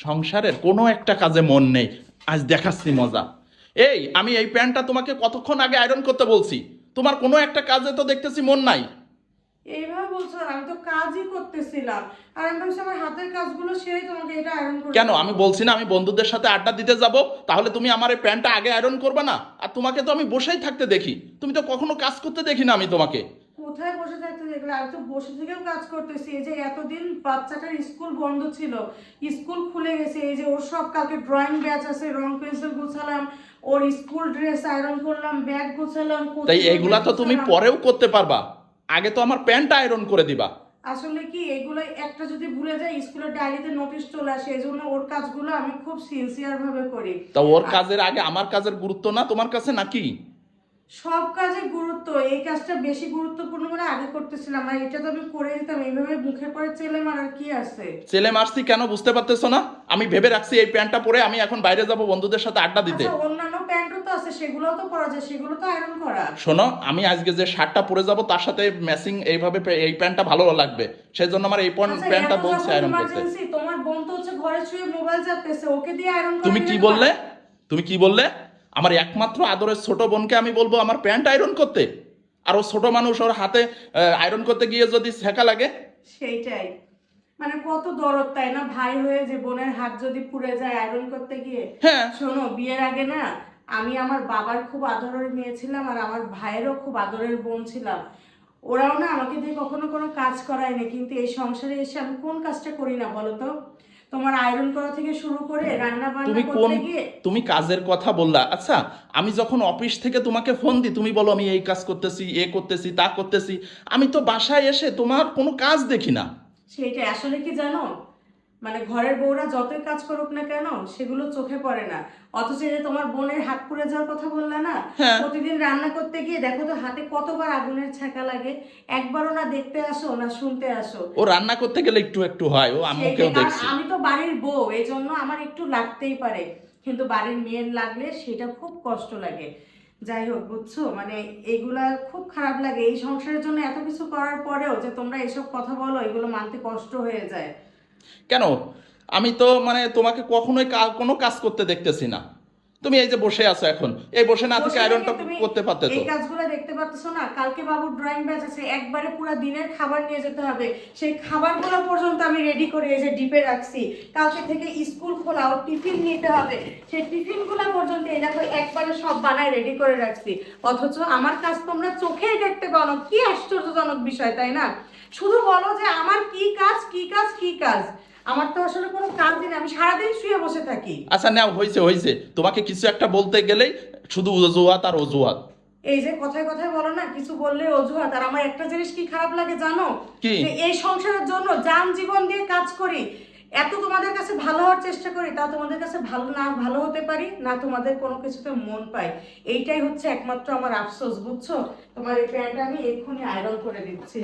সংসারের কোনো একটা কাজে মন নেই। আজ দেখাচ্ছি মজা। এই আমি এই প্যান্টটা তোমাকে কতক্ষণ আগে আয়রন করতে বলছি, তোমার কোনো একটা কাজে তো দেখতেছি মন নাই। এইভাবে বলছো না, আমি তো কাজই করতেছিলাম। আর আমি ভাবছি আমার হাতের কাজগুলো সেরেই তোমাকে এটা আয়রন করে কেন দেবো। আমি বলছি না আমি বন্ধুদের সাথে আড্ডা দিতে যাব, তাহলে তুমি আমার এই প্যান্টটা আগে আয়রন করবে না? আর তোমাকে তো আমি বসেই থাকতে দেখি, তুমি তো কখনো কাজ করতে দেখি না আমি তোমাকে। কোথায় বসে থাকতে দেখলে? আমি তো বসে থেকেও কাজ করতেছি। এই যে এতদিন বাচ্চাটার স্কুল বন্ধ ছিল, স্কুল খুলে গেছে, এই যে ওর সব কালকে ড্রয়িং ব্যাচ আছে, রং পেন্সিল গুছালাম, ওর স্কুল ড্রেস আয়রন করলাম, ব্যাগ গুছালাম, তাই কোচিং এগুলা তো তুমি গুছালাম। পরেও করতে পারবা, আগে তো আমার প্যান্টটা আয়রন করে দিবা। আসলে কি এগুলো একটা যদি ভুলে যায় স্কুলের ডায়েরিতে নোটিশ চলে আসে, এই জন্য ওর কাজগুলো আমি খুব সিনসিয়ার ভাবে করি। তা ওর আর কাজের আগে আমার কাজের গুরুত্ব না তোমার কাছে নাকি? সব কাজে গুরুত্ব, এই কাজটা বেশি গুরুত্বপূর্ণ বলে আগে করতেছিলাম, আর এটা তো আমি করে দিতাম। এইভাবে মুখে পড়ে চেলে মারার কি আছে? ছেলে মারছি কেন বুঝতে পারতেছো না? আমি ভেবে রাখছি এই প্যান্টটা পরে আমি এখন বাইরে যাব বন্ধুদের সাথে আড্ডা দিতে। আচ্ছা, অন্যান্য প্যান্টও তো আছে, সেগুলোও তো পরা যায়, সেগুলো তো আয়রন করা। শোনো, আমি আজকে যে শার্টটা পরে যাব তার সাথে ম্যাচিং এইভাবে এই প্যান্টটা ভালো লাগবে, সেই জন্য আমার এই আচ্ছা, প্যান্টটা এত বলছি যখন আয়রন করতে। ইমার্জেন্সি, তোমার বোন তো হচ্ছে ঘরে শুয়ে মোবাইল চাপতেছে, ওকে দিয়ে আয়রন করে তুমি কি দিলে না? বললে? তুমি কি বললে? আমার একমাত্র আদরের ছোট বোনকে আমি বলবো আমার প্যান্ট আয়রন করতে? আর ও ছোট মানুষ, ওর হাতে আয়রন করতে গিয়ে যদি ছেঁকা লাগে? সেইটাই, মানে কত দরদ তাই না, ভাই হয়ে যে বোনের হাত যদি পুড়ে যায় আয়রন করতে গিয়ে। হ্যাঁ। শোনো, বিয়ের আগে না আমি আমার বাবার খুব আদরের মেয়ে ছিলাম, আর আমার ভাইয়েরও খুব আদরের বোন ছিলাম। ওরাও না আমাকে দিয়ে কখনো কোনো কাজ করায়নি, কিন্তু এই সংসারে এসে আমি কোন কাজটা করি না বলো তো? তোমার আয়রন করা থেকে শুরু করে রান্না বান্না তুমি কোন করতে গিয়ে। তুমি কাজের কথা বললা? আচ্ছা, আমি যখন অফিস থেকে তোমাকে ফোন দিই তুমি বলো আমি এই কাজ করতেছি, এ করতেছি, তা করতেছি। আমি তো বাসায় এসে তোমার কোনো কাজ দেখি না। সেইটাই, আসলে কি জানো, মানে ঘরের বউরা যতই কাজ করুক না কেন সেগুলো চোখে পড়ে না। অথচ এই যে তোমার বোনের হাত পুড়ে যাওয়ার কথা বললে না, হ্যাঁ। প্রতিদিন রান্না করতে গিয়ে দেখো তো হাতে কতবার আগুনের ছ্যাঁকা লাগে। একবারও না দেখতে আসো না শুনতে আসো। ও রান্না করতে গেলে একটু একটু হয়, ও আম্মুকেও সেইটাই, কারণ দেখছি। আমি তো বাড়ির বউ, এই জন্য আমার একটু লাগতেই পারে, কিন্তু বাড়ির মেয়ের লাগলে সেটা খুব কষ্ট লাগে। যাই হোক, বুঝছো, মানে এগুলা খুব খারাপ লাগে। এই সংসারের জন্য এত কিছু করার পরেও যে তোমরা এসব কথা বলো, এগুলো মানতে কষ্ট হয়ে যায়। কেন? আমি তো মানে তোমাকে কখনোই কোনো কাজ করতে দেখতেছি না। তুমি এই যে বসে আছো এখন, এই বসে না থেকে বসে থেকে আয়রনটা তুমি করতে পারতে এই তো। কাজগুলো দেখতে পাচ্ছ না? কালকে বাবুর ড্রয়িং ব্যাচ আছে, একবারে পুরো দিনের খাবার নিয়ে যেতে হবে। সেই খাবারগুলো পর্যন্ত আমি রেডি করে এই যে ডিপে রাখছি। কালকে থেকে স্কুল খোলা, ওর টিফিন নিতে হবে, সেই টিফিনগুলো পর্যন্ত এই দেখো একবারে সব বানায় রেডি করে রাখছি। অথচ আমার কাজ তোমরা চোখেই দেখতে পাও না। কি আশ্চর্যজনক বিষয় তাই না? শুধু বলো যে আমার কি কাজ, কি কাজ, কি কাজ। আমার তো আসলে কোনো কাজই নেই, আমি সারাদিন শুয়ে বসে থাকি। আচ্ছা নাও, হয়েছে হয়েছে, তোমাকে কিছু একটা বলতে গেলেই শুধু অজুহাত আর অজুহাত। এই যে কথায় কথায় বলো না কিছু বললে অজুহাত। আর আমার একটা জিনিস কি খারাপ লাগে জানো, কি? যে এই সংসারের জন্য জান জীবন দিয়ে কাজ করি, এত তোমাদের কাছে ভালো হওয়ার চেষ্টা করি, তা তোমাদের কাছে ভালো না ভালো হতে পারি না, তোমাদের কোনো কিছুতে মন পাই। এইটাই হচ্ছে একমাত্র আমার আফসোস, বুঝছো? তোমার এই প্যান্টটা আমি এক্ষুনি আয়রন করে দিচ্ছি।